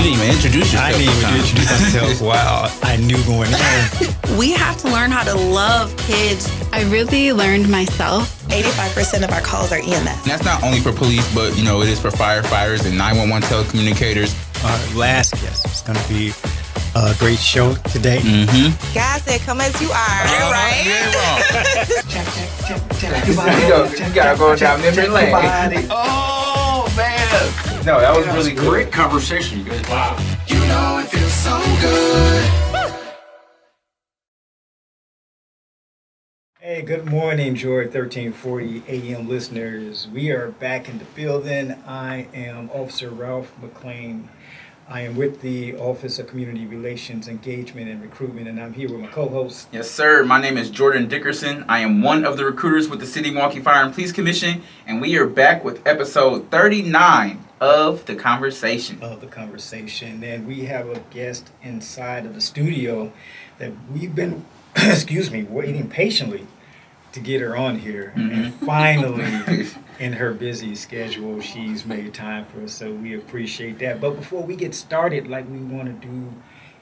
didn't even introduce yourself. I didn't even introduce myself. Wow, I knew going in. We have to learn how to love kids. I really learned myself. 85% of our calls are EMS. And that's not only for police, but, it is for firefighters and 911 telecommunicators. Our last guest is going to be a great show today. Mm-hmm. God said, come as you are, right? You gotta go down memory lane. Oh, man. No, that was really cool. Great conversation, you guys. Wow. You know it feels so good. Hey, good morning, Jordan 1340 AM listeners. We are back in the building. I am Officer Ralph McLean. I am with the Office of Community Relations, Engagement, and Recruitment, and I'm here with my co-host. Yes, sir. My name is Jordan Dickerson. I am one of the recruiters with the City of Milwaukee Fire and Police Commission, and we are back with episode 39 of The Conversation. And we have a guest inside of the studio that we've been, waiting patiently to get her on here. Mm-hmm. And finally, in her busy schedule, she's made time for us, so we appreciate that. But before we get started, like we want to do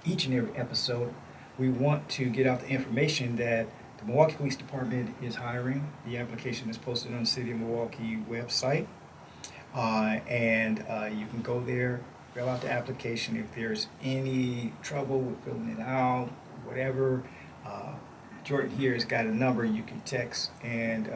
each and every episode, we want to get out the information that the Milwaukee Police Department is hiring. The application is posted on the City of Milwaukee website. And you can go there, fill out the application. If there's any trouble with filling it out, whatever, Jordan here has got a number you can text, and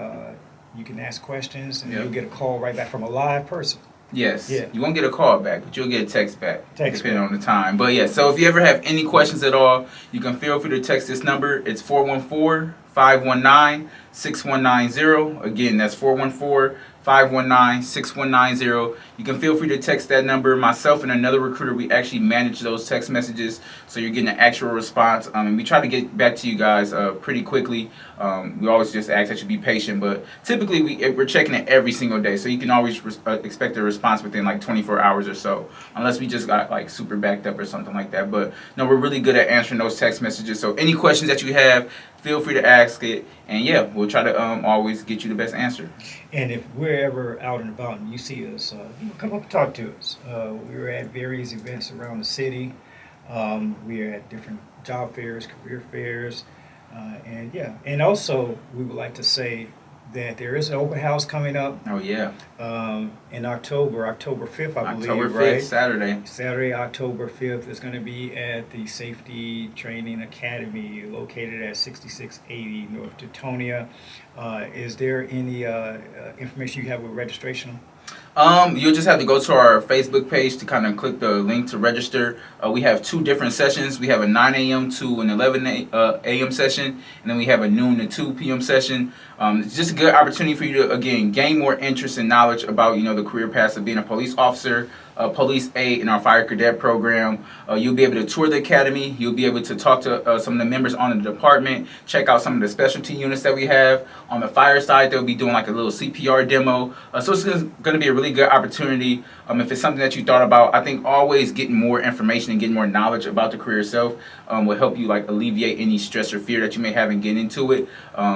you can ask questions, and you'll get a call right back from a live person. Yes. Yeah. You won't get a call back, but you'll get a text back, depending on the time. But yeah, so if you ever have any questions at all, you can feel free to text this number. It's 414-519-6190. Again, that's 414-519-6190. You can feel free to text that number. Myself and another recruiter, we actually manage those text messages, so you're getting an actual response. And we try to get back to you guys pretty quickly. We always just ask that you be patient, but typically we're checking it every single day, so you can always expect a response within like 24 hours or so, unless we just got like super backed up or something like that. But no, we're really good at answering those text messages. So any questions that you have, feel free to ask it, and yeah, we'll try to always get you the best answer. And if we're ever out and about and you see us, come up and talk to us. We're at various events around the city. We're at different job fairs, career fairs, and also we would like to say that there is an open house coming up. Oh yeah. In October 5th, I believe. October 5th, right? Saturday, October 5th is going to be at the Safety Training Academy, located at 6680 North Teutonia. Is there any information you have with registration? You'll just have to go to our Facebook page to kind of click the link to register. We have two different sessions. We have a 9 a.m. to an 11 a.m. session, and then we have a noon to 2 p.m. session. It's just a good opportunity for you to, again, gain more interest and knowledge about, the career paths of being a police officer, police aide in our fire cadet program. You'll be able to tour the academy. You'll be able to talk to some of the members on the department, check out some of the specialty units that we have. On the fire side, they'll be doing like a little CPR demo. So it's going to be a really good opportunity. If it's something that you thought about, I think always getting more information and getting more knowledge about the career itself will help you like alleviate any stress or fear that you may have in getting into it.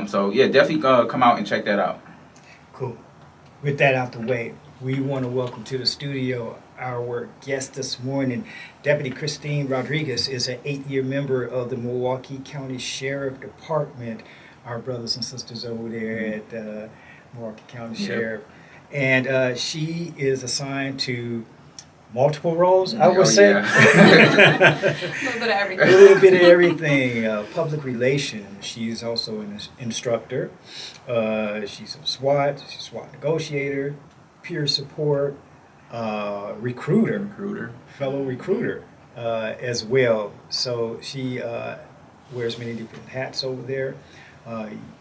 So yeah, definitely come out and check that out. Cool. With that out the way, we want to welcome to the studio our guest this morning. Deputy Kristine Rodriguez is an 8-year member of the Milwaukee County Sheriff Department. Our brothers and sisters over there at Milwaukee County Sheriff. And she is assigned to multiple roles, I would say. A little bit of everything. A little bit of everything. Public relations. She's also an instructor. She's a SWAT negotiator, peer support, fellow recruiter as well. So she wears many different hats over there.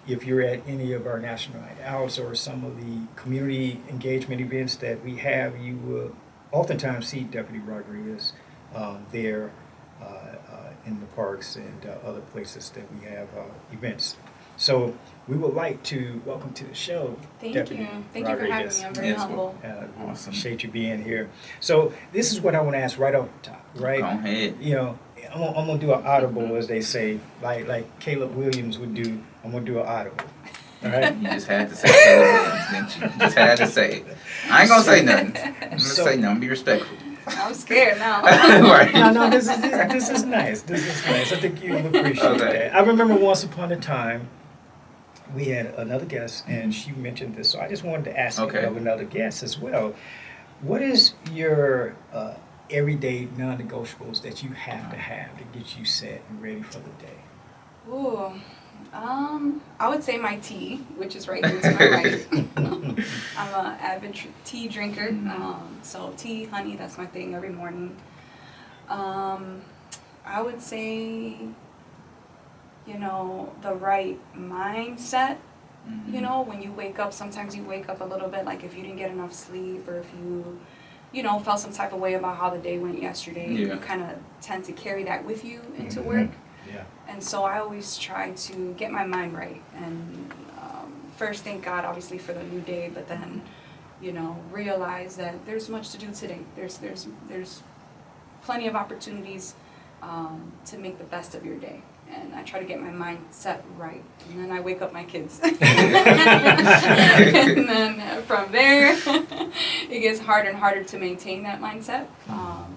If you're at any of our national night outs or some of the community engagement events that we have, you will oftentimes see Deputy Rodriguez there in the parks and other places that we have events. So we would like to welcome to the show Deputy you. Thank you for having me. I'm very humble. Awesome. Appreciate you being here. So this is what I want to ask right off the top, right? Go ahead. I'm gonna do an audible, as they say, like Caleb Williams would do. I'm gonna do an audible. All right. You just had to say Caleb Williams, didn't you? You just had to say it. I ain't gonna say nothing. I'm gonna say nothing. Be respectful. I'm scared now. Right. No, this is nice. This is nice. I think you'll appreciate Okay. that. I remember once upon a time, we had another guest, and she mentioned this, so I just wanted to ask Okay. of another guest as well. What is your everyday non-negotiables that you have to get you set and ready for the day? Ooh, I would say my tea, which is right here to my right. I'm an avid tea drinker, so tea, honey, that's my thing every morning. I would say, you know, the right mindset. You know, when you wake up, sometimes you wake up a little bit like if you didn't get enough sleep or if you know, felt some type of way about how the day went yesterday. Yeah. You kind of tend to carry that with you into work. Yeah. And so I always try to get my mind right. And first, thank God, obviously, for the new day, but then, you know, realize that there's much to do today. There's plenty of opportunities to make the best of your day. And I try to get my mind set right. And then I wake up my kids. And then from there, it gets harder and harder to maintain that mindset.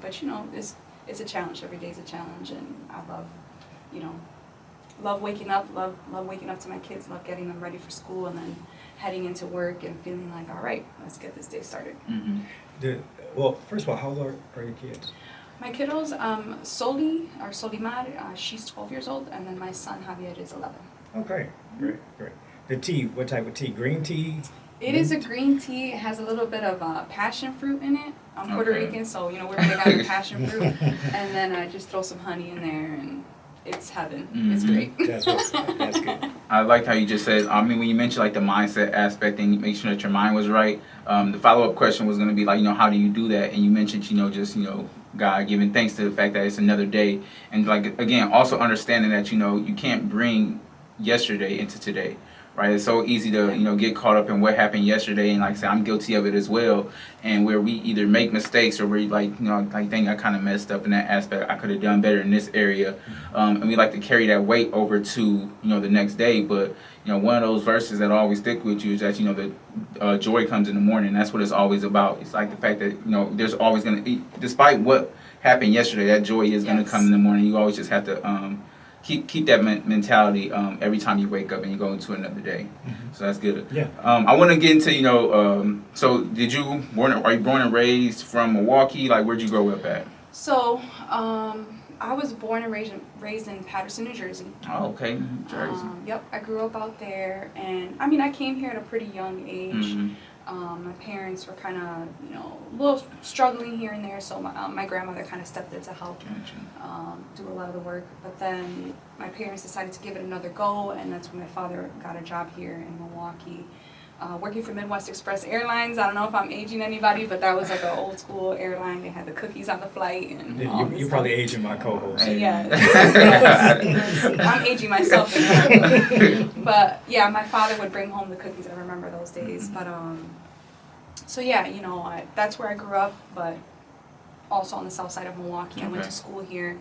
But, you know, it's a challenge. Every day is a challenge. And I love, you know, love waking up to my kids, love getting them ready for school, and then heading into work and feeling like, all right, let's get this day started. Well, first of all, how old are your kids? My kiddos, Solimar, she's 12 years old, and then my son Javier is 11. Okay, great. The tea, what type of tea? Green tea? It is a green tea. It has a little bit of passion fruit in it. I'm Puerto Okay. Rican, so you know we're big on the passion fruit. And then I just throw some honey in there, and it's heaven. It's great. That's good. I liked how you just said, I mean, when you mentioned like the mindset aspect and make sure that your mind was right, the follow-up question was going to be like, you know, how do you do that? And you mentioned, you know, just, you know, God giving thanks to the fact that it's another day. And like, again, also understanding that, you know, you can't bring yesterday into today, right? It's so easy to, you know, get caught up in what happened yesterday. And like I said, I'm guilty of it as well. And where we either make mistakes or we like, you know, like, dang, I kind of messed up in that aspect. I could have done better in this area. And we like to carry that weight over to, you know, the next day. But, you know, one of those verses that always stick with you is that, you know, the joy comes in the morning. That's what it's always about. It's like the fact that, you know, there's always going to be, despite what happened yesterday, that joy is going to come in the morning. You always just have to keep that mentality every time you wake up and you go into another day. So that's good. Yeah. I want to get into, you know, so are you born and raised from Milwaukee? Like, where'd you grow up at? So I was born and raised in Paterson, New Jersey. Oh, okay. Jersey. Yep, I grew up out there, and I mean, I came here at a pretty young age. My parents were kind of, you know, a little struggling here and there, so my grandmother kind of stepped in to help do a lot of the work. But then my parents decided to give it another go, and that's when my father got a job here in Milwaukee, working for Midwest Express Airlines. I don't know if I'm aging anybody, but that was like an old school airline. They had the cookies on the flight. And You're probably aging my co-host. Yeah, I'm aging myself. But yeah, my father would bring home the cookies. I remember those days. But so yeah, you know, that's where I grew up. But also on the south side of Milwaukee, I went to school here.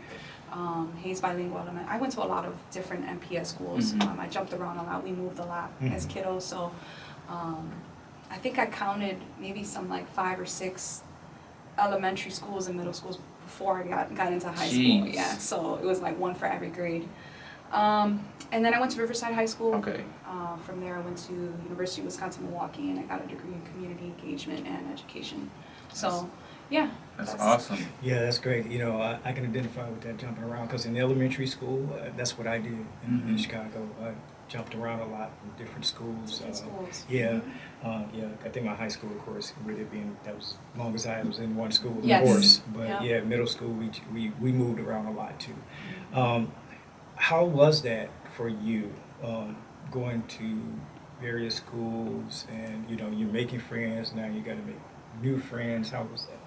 Hayes Bilingual Element. I went to a lot of different MPS schools. I jumped around a lot. We moved a lot as kiddos. So I think I counted maybe some like 5 or 6 elementary schools and middle schools before I got into high school. Yeah, so it was like one for every grade. And then I went to Riverside High School. Okay. From there I went to University of Wisconsin-Milwaukee, and I got a degree in community engagement and education. So yeah. That's awesome. Yeah, that's great. You know, I can identify with that jumping around because in elementary school, that's what I did in Chicago. I jumped around a lot in different schools. Yeah, I think my high school, of course, with it being that was as long as I was in one school, of course. But yeah, middle school, we moved around a lot too. How was that for you, going to various schools and, you know, you're making friends, now you got to make new friends? How was that?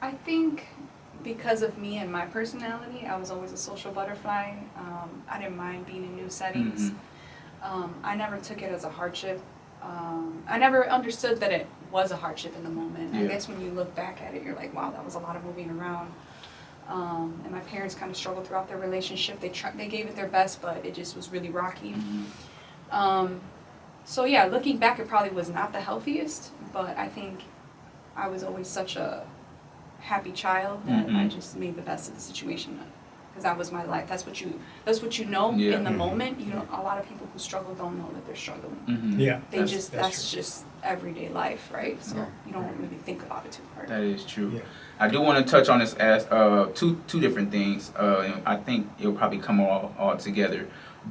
I think because of me and my personality, I was always a social butterfly. I didn't mind being in new settings. I never took it as a hardship. I never understood that it was a hardship in the moment. I guess when you look back at it, you're like, wow, that was a lot of moving around. And my parents kind of struggled throughout their relationship. They gave it their best, but it just was really rocky. So yeah, looking back, it probably was not the healthiest, but I think I was always such a happy child that I just made the best of the situation. Because that was my life. That's what you know in the moment. You know, a lot of people who struggle don't know that they're struggling. Yeah, That's just everyday life, right? So you don't really think about it too hard. That is true. Yeah. I do want to touch on this as two different things. I think it'll probably come all together,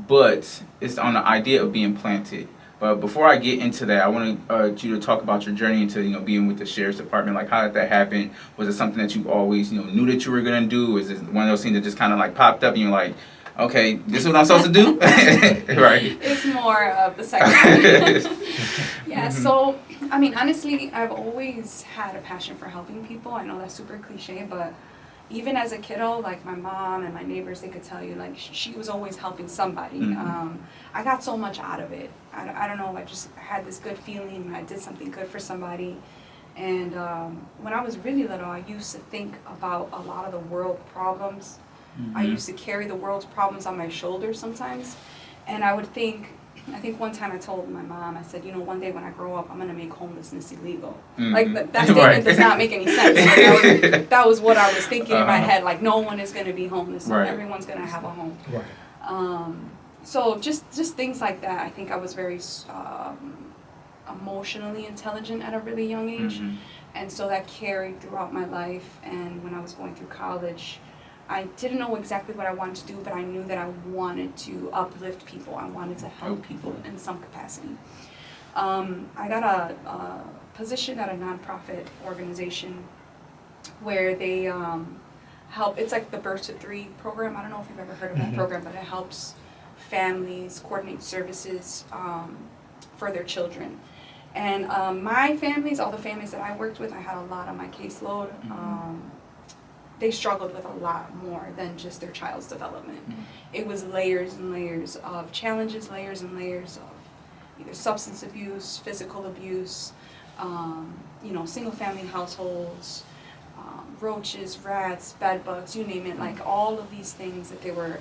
but it's on the idea of being planted. But before I get into that, I want you to talk about your journey into being with the sheriff's department. Like, how did that happen? Was it something that you always knew that you were gonna do? Was it one of those things that just kind of like popped up and you're like, okay, this is what I'm supposed to do? Right. It's more of the second. Yeah. So I mean, honestly, I've always had a passion for helping people. I know that's super cliche, but even as a kiddo, like my mom and my neighbors, they could tell you, like, she was always helping somebody. I got so much out of it. I don't know, I just had this good feeling I did something good for somebody. And when I was really little, I used to think about a lot of the world problems. I used to carry the world's problems on my shoulders sometimes. And I think one time I told my mom, I said, one day when I grow up, I'm going to make homelessness illegal. Like, that statement does not make any sense. Like, that was what I was thinking in my head. Like, no one is going to be homeless. Right. Everyone's going to have a home. Right. So just things like that. I think I was very emotionally intelligent at a really young age. And so that carried throughout my life. And when I was going through college, I didn't know exactly what I wanted to do, but I knew that I wanted to uplift people. I wanted to help people in some capacity. I got a position at a nonprofit organization where they help. It's like the Birth to 3 program. I don't know if you've ever heard of that program, but it helps families coordinate services for their children. And my families, all the families that I worked with, I had a lot on my caseload. They struggled with a lot more than just their child's development. It was layers and layers of challenges, layers and layers of either substance abuse, physical abuse, single family households, roaches, rats, bed bugs, you name it, like all of these things that they were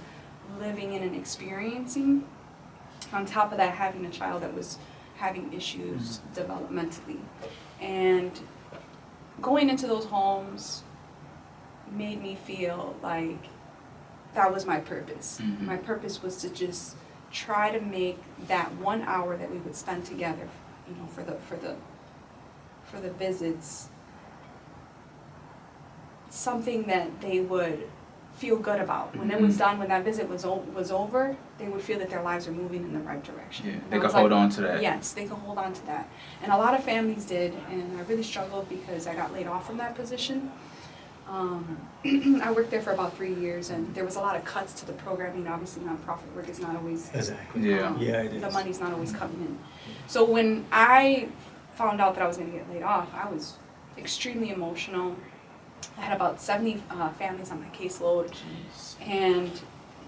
living in and experiencing. On top of that, having a child that was having issues developmentally. And going into those homes made me feel like that was my purpose. My purpose was to just try to make that 1 hour that we would spend together, for the visits, something that they would feel good about. When it was done, when that visit was over, they would feel that their lives are moving in the right direction. Yeah, they could hold on to that. Yes, they could hold on to that. And a lot of families did, and I really struggled because I got laid off from that position. I worked there for about 3 years, and there was a lot of cuts to the programming. Obviously, nonprofit work is not always Exactly. Yeah. It is. the money's not always coming in. So when I found out that I was going to get laid off, I was extremely emotional. I had about 70 families on my caseload, and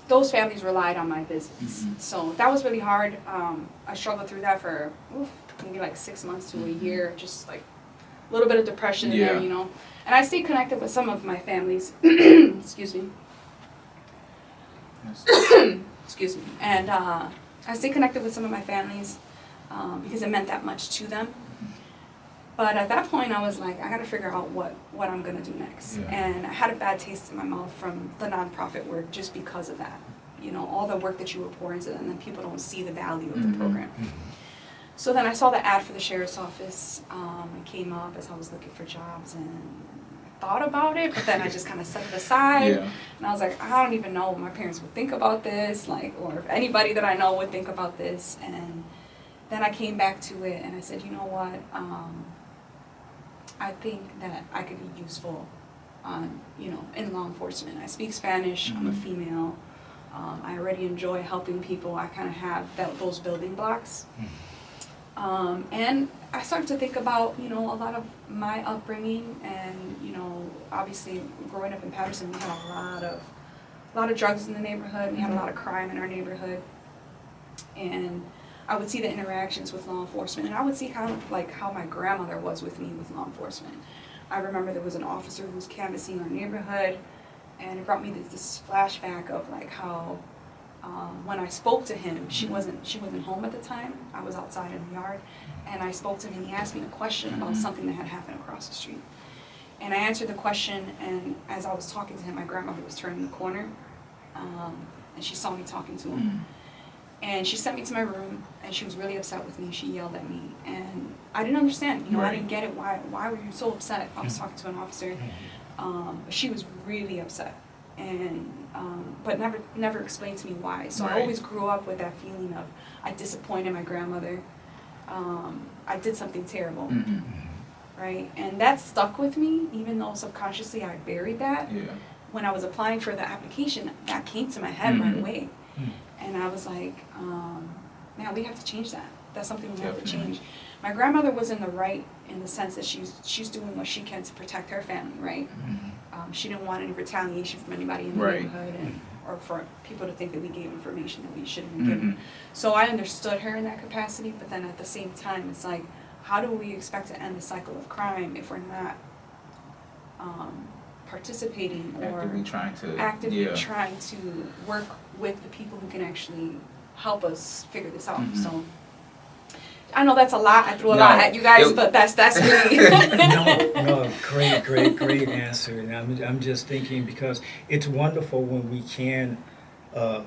those families relied on my visits. So that was really hard. I struggled through that for maybe like 6 months to a year, just like a little bit of depression in there, And I stayed connected with some of my families. Excuse me. Excuse me. And I stayed connected with some of my families because it meant that much to them. But at that point, I was like, I got to figure out what I'm going to do next. Yeah. And I had a bad taste in my mouth from the nonprofit work just because of that. All the work that you would pour into it, and then people don't see the value of the program. So then I saw the ad for the sheriff's office. It came up as I was looking for jobs, and I thought about it, but then I just kind of set it aside. Yeah. And I was like, I don't even know what my parents would think about this, or if anybody that I know would think about this. And then I came back to it, and I said, you know what? I think that I could be useful, in law enforcement. I speak Spanish. I'm a female. I already enjoy helping people. I kind of have those building blocks. And I started to think about, a lot of my upbringing, and, obviously growing up in Patterson, we had a lot of drugs in the neighborhood. We had a lot of crime in our neighborhood. And I would see the interactions with law enforcement, and I would see how my grandmother was with me with law enforcement. I remember there was an officer who was canvassing our neighborhood, and it brought me this flashback of how when I spoke to him, she wasn't home at the time. I was outside in the yard, and I spoke to him, and he asked me a question about something that had happened across the street. And I answered the question, and as I was talking to him, my grandmother was turning the corner, and she saw me talking to him. And she sent me to my room, and she was really upset with me. She yelled at me, and I didn't understand. You know, I didn't get it. Why were you so upset if I was talking to an officer? But she was really upset, and but never explained to me why. So I always grew up with that feeling of I disappointed my grandmother. I did something terrible, right? And that stuck with me, even though subconsciously I buried that. Yeah. When I was applying for the application, that came to my head right away. And I was like, man, we have to change that. That's something we have to change. My grandmother was in the right in the sense that she's doing what she can to protect her family, right? She didn't want any retaliation from anybody in the neighborhood or for people to think that we gave information that we shouldn't have given. So I understood her in that capacity, but then at the same time, it's like, how do we expect to end the cycle of crime if we're not participating or actively trying to work with the people who can actually help us figure this out. So I know that's a lot. I threw a lot at you guys, but that's really no, great answer. And I'm just thinking because it's wonderful when we can, when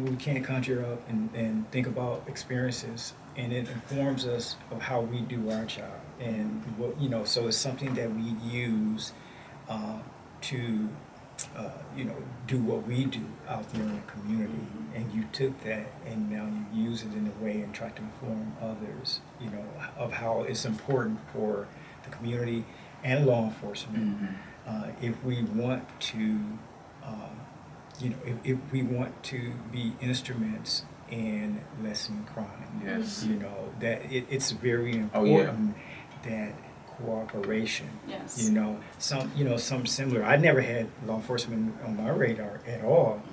we can conjure up and think about experiences, and it informs us of how we do our job. And what, so it's something that we use to do what we do out there in the community. And you took that and now you use it in a way and try to inform others, of how it's important for the community and law enforcement. If we want to, if we want to be instruments in lessening crime, that it's very important that cooperation. Some similar. I never had law enforcement on my radar at all,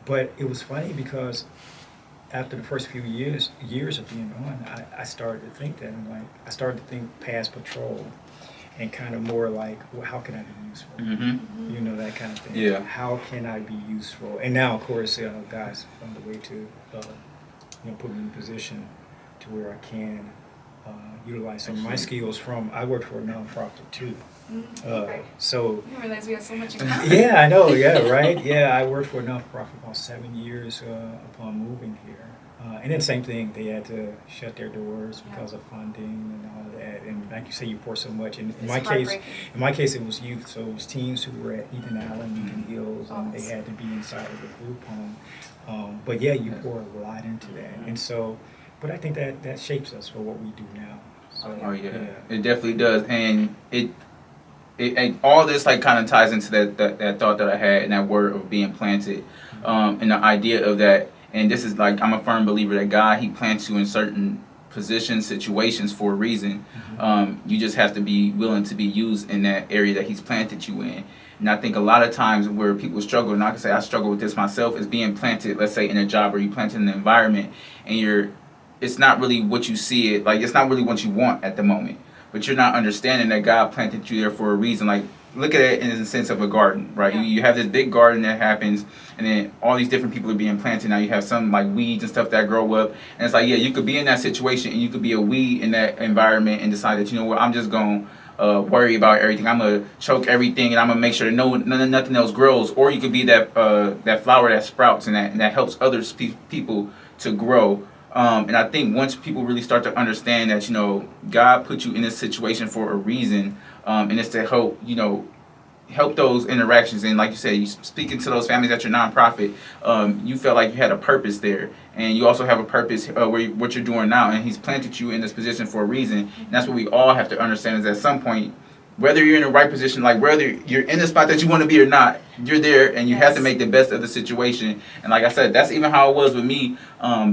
but it was funny because after the first few years of being on, I started to think that I started to think past patrol and kind of more like, well, how can I be useful? That kind of thing. How can I be useful? And now, of course, guys on the way to put me in a position to where I can utilize some of my skills I work for a nonprofit too. So I didn't realize we had so much in common. yeah, I know, right? Yeah, I worked for a nonprofit about 7 years upon moving here. And then same thing, they had to shut their doors because of funding and all that. And like you say, you pour so much. And in my case, it was youth. So it was teens who were at Ethan Allen, Ethan Hills, and they had to be inside of the group home. But yeah, you pour a lot into that. And so, but I think that shapes us for what we do now. So, it definitely does. And it all this kind of ties into that thought that I had and that word of being planted, and the idea of that. And this is I'm a firm believer that God, He plants you in certain positions, situations for a reason. You just have to be willing to be used in that area that He's planted you in. And I think a lot of times where people struggle, and I can say I struggle with this myself, is being planted, let's say in a job or you planted in an environment, and it's not really what you see it, it's not really what you want at the moment. But you're not understanding that God planted you there for a reason. Look at it in the sense of a garden, right? You have this big garden that happens, and then all these different people are being planted. Now you have some weeds and stuff that grow up, and it's you could be in that situation and you could be a weed in that environment and decide that, I'm just going to worry about everything. I'm going to choke everything, and I'm going to make sure that nothing else grows. Or you could be that flower that sprouts and that helps other people to grow. And I think once people really start to understand that, God put you in this situation for a reason, and it's to help those interactions. And like you said, you speaking to those families at your nonprofit, you felt like you had a purpose there. And you also have a purpose what you're doing now. And He's planted you in this position for a reason. And that's what we all have to understand, is at some point, whether you're in the right position, whether you're in the spot that you want to be or not, you're there, and you have to make the best of the situation. And like I said, that's even how it was with me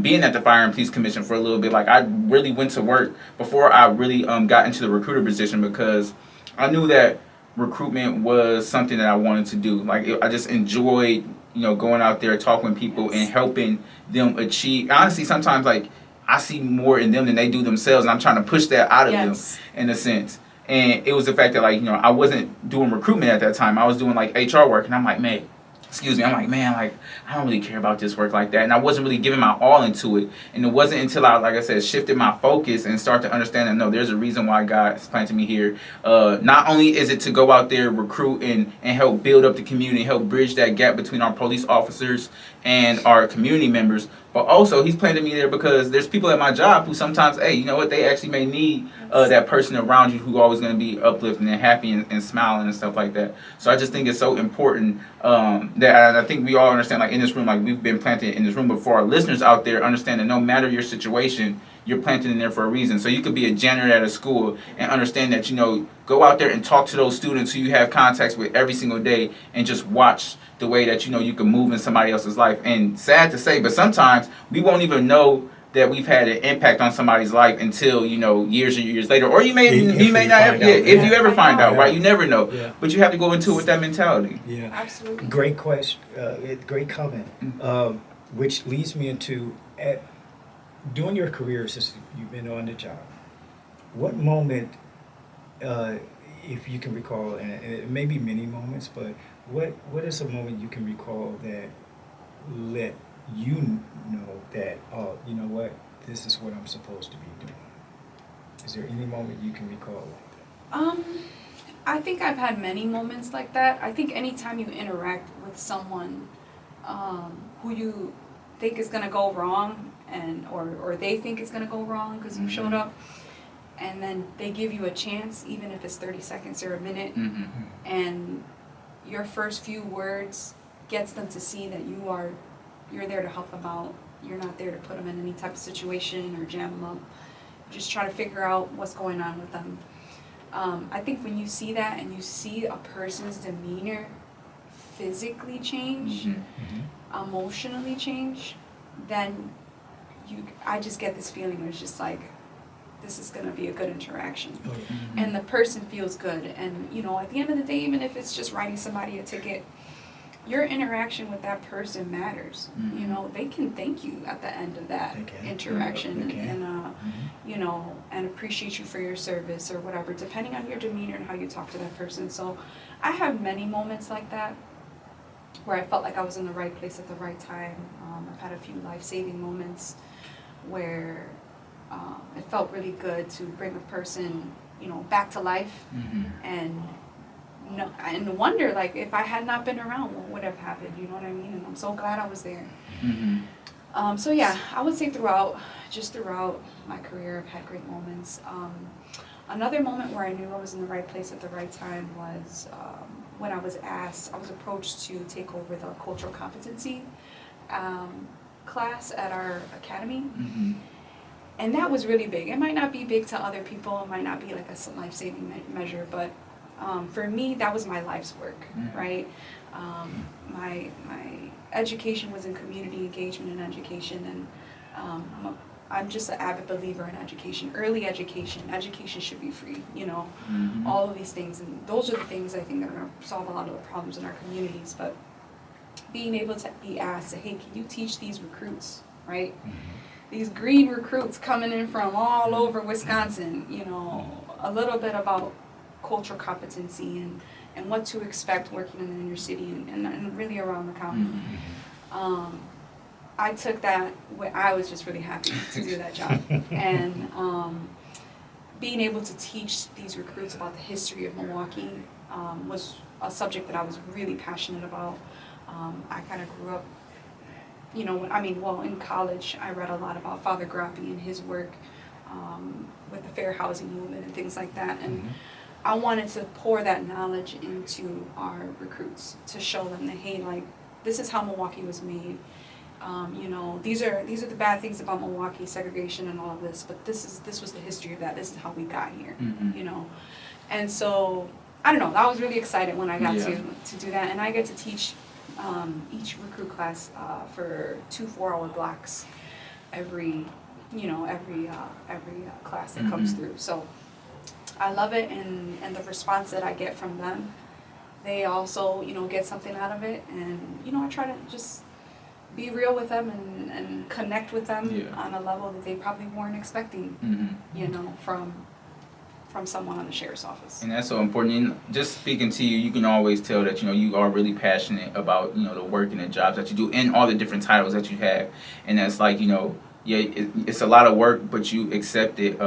being at the Fire and Police Commission for a little bit. I really went to work before I really got into the recruiter position, because I knew that recruitment was something that I wanted to do. I just enjoyed, going out there, talking with people and helping them achieve. Honestly, sometimes I see more in them than they do themselves, and I'm trying to push that out of them in a sense. And it was the fact that I wasn't doing recruitment at that time. I was doing HR work, and I'm man, excuse me, I'm like, man, like, I don't really care about this work like that. And I wasn't really giving my all into it. And it wasn't until I, like I said, shifted my focus and start to understand that, no, there's a reason why God's planted me here. Not only is it to go out there, recruit, and help build up the community, help bridge that gap between our police officers and our community members, but also He's planted me there because there's people at my job who sometimes, hey, you know what, they actually may need that person around you who always going to be uplifting and happy and smiling and stuff like that. So I just think it's so important that I think we all understand, like in this room, like we've been planted in this room, but for our listeners out there, understand that no matter your situation, you're planted in there for a reason. So you could be a janitor at a school and understand that, you know, go out there and talk to those students who you have contacts with every single day and just watch the way that, you know, you can move in somebody else's life. And sad to say, but sometimes we won't even know that we've had an impact on somebody's life until, you know, years and years later. Or you may not have, if you ever find out, right? You never know. Yeah. But you have to go into it with that mentality. Yeah. Absolutely. Great question. Great comment. Which leads me into during your career since you've been on the job. What moment, if you can recall, and it may be many moments, but what is a moment you can recall that let you know that, oh, you know what, this is what I'm supposed to be doing? Is there any moment you can recall like that? I think I've had many moments like that. I think anytime you interact with someone who you think is going to go wrong, or they think it's going to go wrong because you showed up, and then they give you a chance, even if it's 30 seconds or a minute, and your first few words gets them to see that you're there to help them out. You're not there to put them in any type of situation or jam them up. Just try to figure out what's going on with them. I think when you see that and you see a person's demeanor physically change, emotionally change, then I just get this feeling where it's just like, this is going to be a good interaction. Oh, yeah. And the person feels good. And, you know, at the end of the day, even if it's just writing somebody a ticket, your interaction with that person matters. You know, they can thank you at the end of that interaction and you know, and appreciate you for your service or whatever, depending on your demeanor and how you talk to that person. So I have many moments like that where I felt like I was in the right place at the right time. I've had a few life-saving moments where it felt really good to bring a person, you know, back to life, and wonder, like, if I had not been around, what would have happened? You know what I mean? And I'm so glad I was there. So yeah, I would say throughout my career, I've had great moments. Another moment where I knew I was in the right place at the right time was when I was approached to take over the cultural competency class at our academy. And that was really big. It might not be big to other people. It might not be like a life-saving measure, but for me, that was my life's work, right? My education was in community engagement and education, and I'm just an avid believer in education. Early education should be free, you know, all of these things. And those are the things I think that are going to solve a lot of the problems in our communities. But being able to be asked, hey, can you teach these recruits, right? These green recruits coming in from all over Wisconsin, you know, a little bit about cultural competency and what to expect working in the inner city and really around the county. I took that, I was just really happy to do that job. And being able to teach these recruits about the history of Milwaukee was a subject that I was really passionate about. I kind of grew up, you know, in college I read a lot about Father Grappi and his work with the fair housing movement and things like that. And I wanted to pour that knowledge into our recruits to show them that, hey, like, this is how Milwaukee was made. You know, these are the bad things about Milwaukee, segregation and all of this, but this was the history of that. This is how we got here, you know. And so, I don't know, I was really excited when I got to do that. And I get to teach each recruit class for 2 4-hour blocks every class that comes through. So I love it, and the response that I get from them, they also, you know, get something out of it. And, you know, I try to just be real with them and connect with them on a level that they probably weren't expecting, you know, from from someone on the sheriff's office. And that's so important. And just speaking to you, you can always tell that, you are really passionate about, the work and the jobs that you do and all the different titles that you have. And that's like, it's a lot of work, but you accept it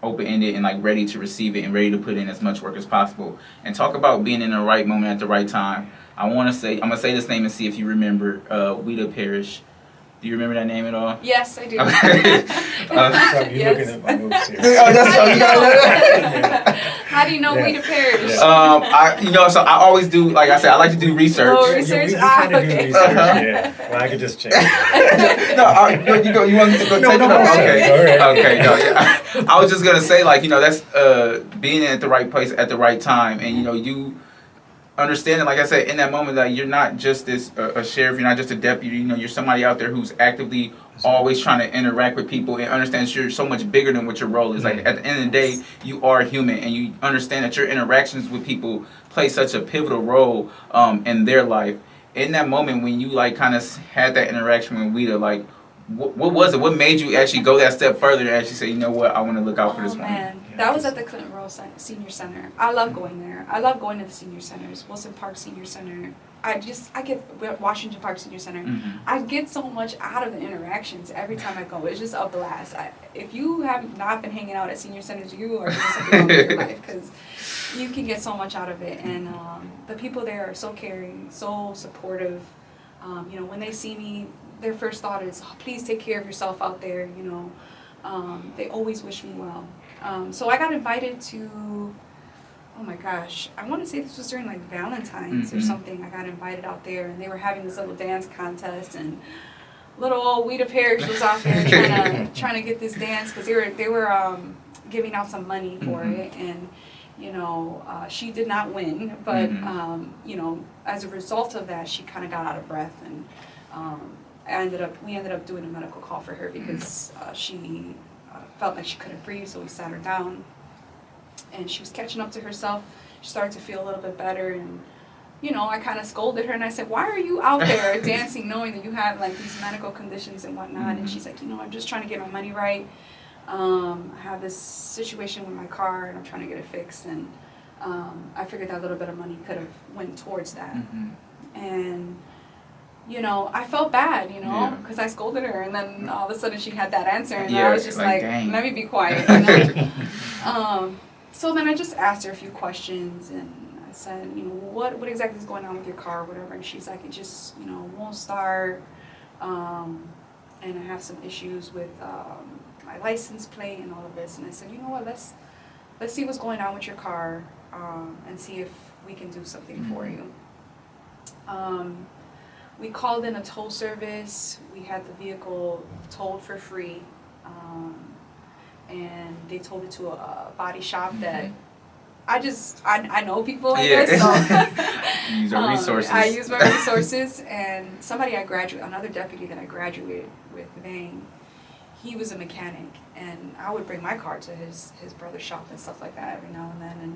open-ended and like ready to receive it and ready to put in as much work as possible. And talk about being in the right moment at the right time. I'm going to say this name and see if you remember Weta Parrish. Do you remember that name at all? Yes, I do. Okay. Probably Yes. looking at my notes here. Oh, that's so you gotta How do you know Weta Parrish? So I always do, like I said, I like to do research. Oh, Yeah, research? we kind of do Okay. research, Uh-huh. yeah. Well, I could just check. You want me to go take it up? Okay. All right. Okay. No, yeah. I was just gonna say, like, that's being at the right place at the right time, and you understanding, like I said, in that moment, that you're not just a sheriff, you're not just a deputy. You're somebody out there who's actively always trying to interact with people and understands you're so much bigger than what your role is. Like at the end of the day, you are human, and you understand that your interactions with people play such a pivotal role in their life. In that moment, when you like kind of had that interaction with Weta, like what was it? What made you actually go that step further and actually say, you know what, I want to look out for this woman? Man, that was at the Clinton Road Senior Center. I love going there. I love going to the senior centers. Wilson Park Senior Center. I get Washington Park Senior Center. Mm-hmm. I get so much out of the interactions every time I go. It's just a blast. If you have not been hanging out at senior centers, you are doing something wrong with your life, because you can get so much out of it. And the people there are so caring, so supportive. When they see me, their first thought is, oh, please take care of yourself out there. They always wish me well. So I got invited to, oh my gosh, I want to say this was during like Valentine's or something. I got invited out there, and they were having this little dance contest, and little old Weta Parrish was out there trying to get this dance, because they were giving out some money for it, and she did not win, but as a result of that, she kind of got out of breath, and we ended up doing a medical call for her because she felt like she couldn't breathe, so we sat her down, and she was catching up to herself. She started to feel a little bit better, and I kind of scolded her, and I said, why are you out there dancing knowing that you have like these medical conditions and whatnot? And she's like, I'm just trying to get my money right. I have this situation with my car, and I'm trying to get it fixed, and I figured that little bit of money could have went towards that. And I felt bad, because I scolded her, and then all of a sudden she had that answer, and I was just like let me be quiet. So then I just asked her a few questions, and I said, what exactly is going on with your car or whatever, and she's like, it just, won't start, and I have some issues with my license plate and all of this. And I said, you know what, let's see what's going on with your car, and see if we can do something for you. We called in a tow service. We had the vehicle towed for free, and they towed it to a body shop that I know people like this, so use our resources. I use my resources, and another deputy that I graduated with, Vane, he was a mechanic, and I would bring my car to his brother's shop and stuff like that every now and then, and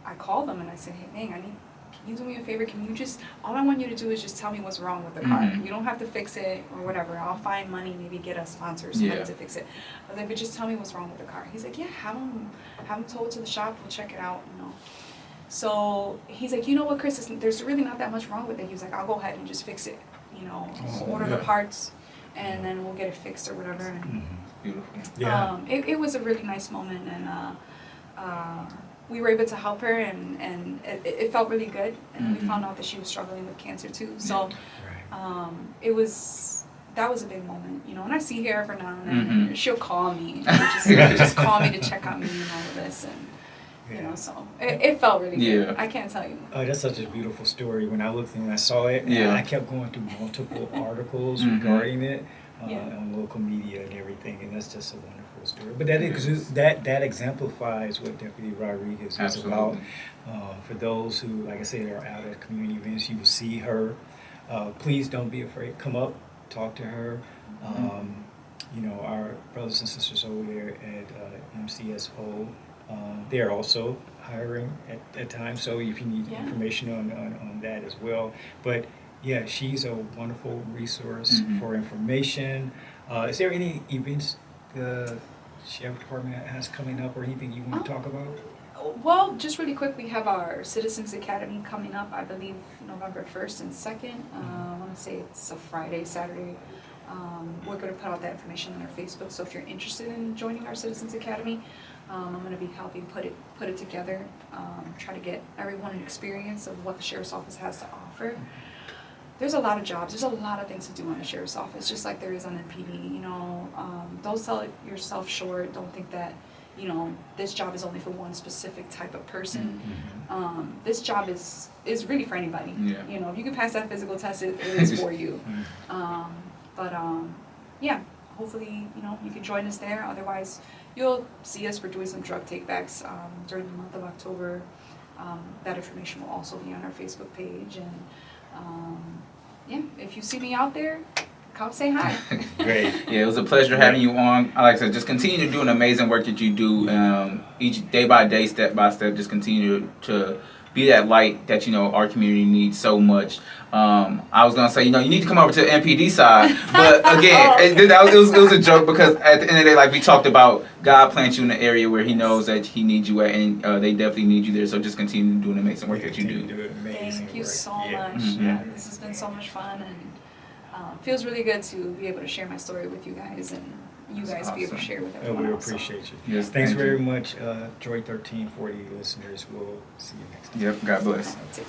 I called them and I said, hey, Vane, can you do me a favor? All I want you to do is just tell me what's wrong with the car. You don't have to fix it or whatever. I'll find money, maybe get a sponsor or somebody to fix it. I was like, but just tell me what's wrong with the car. He's like, yeah, have him towed to the shop. We'll check it out, So he's like, you know what, Chris, there's really not that much wrong with it. He was like, I'll go ahead and just fix it. Order the parts, and then we'll get it fixed or whatever. And, Beautiful. Yeah. It was a really nice moment, and we were able to help her, and it felt really good. And we found out that she was struggling with cancer too. So that was a big moment, and I see her every now and then, and she'll call me, and just call me to check on me and all of this, and so it felt really good. I can't tell you. Oh, that's such a beautiful story. When I saw it, I kept going through multiple articles regarding it on local media and everything, and that's just a wonderful story. But that exemplifies what Deputy Rodriguez is about. For those who, like I said, are out at community events, you will see her. Please don't be afraid. Come up, talk to her. Our brothers and sisters over there at MCSO, they're also hiring at times, so if you need information on that as well. But yeah, she's a wonderful resource for information. Is there any events Sheriff Department has coming up or anything you want to talk about? Well, just really quick, we have our Citizens Academy coming up, I believe, November 1st and 2nd. I want to say it's a Friday, Saturday. We're going to put out that information on our Facebook, so if you're interested in joining our Citizens Academy, I'm going to be helping put it together, try to get everyone an experience of what the Sheriff's Office has to offer. There's a lot of jobs, there's a lot of things to do on the Sheriff's Office, just like there is on MPD, you know. Don't sell yourself short, don't think that, you know, this job is only for one specific type of person. This job is really for anybody. Yeah. You know, if you can pass that physical test, it is for you. Yeah, hopefully, you know, you can join us there. Otherwise, you'll see us. We're doing some drug takebacks during the month of October. That information will also be on our Facebook page. And yeah, if you see me out there, come say hi. Great. Yeah, it was a pleasure having you on. Like I said, just continue to do an amazing work that you do. Each day by day, step by step, just continue to be that light that, you know, our community needs so much. I was gonna say, you know, you need to come over to the MPD side, but again, it was a joke because at the end of the day, like we talked about, God plants you in the area where He knows that He needs you at, and they definitely need you there. So just continue to do an amazing work that you do. Thank you so much. Mhm. Yeah, this has been so much fun, and feels really good to be able to share my story with you guys, and you That's guys be able to awesome. share with Oh, everyone we else. So, appreciate you. Yes, Thanks thank very you. much, Joy 1340 listeners. We'll see you next time. Yep. God bless. that's it.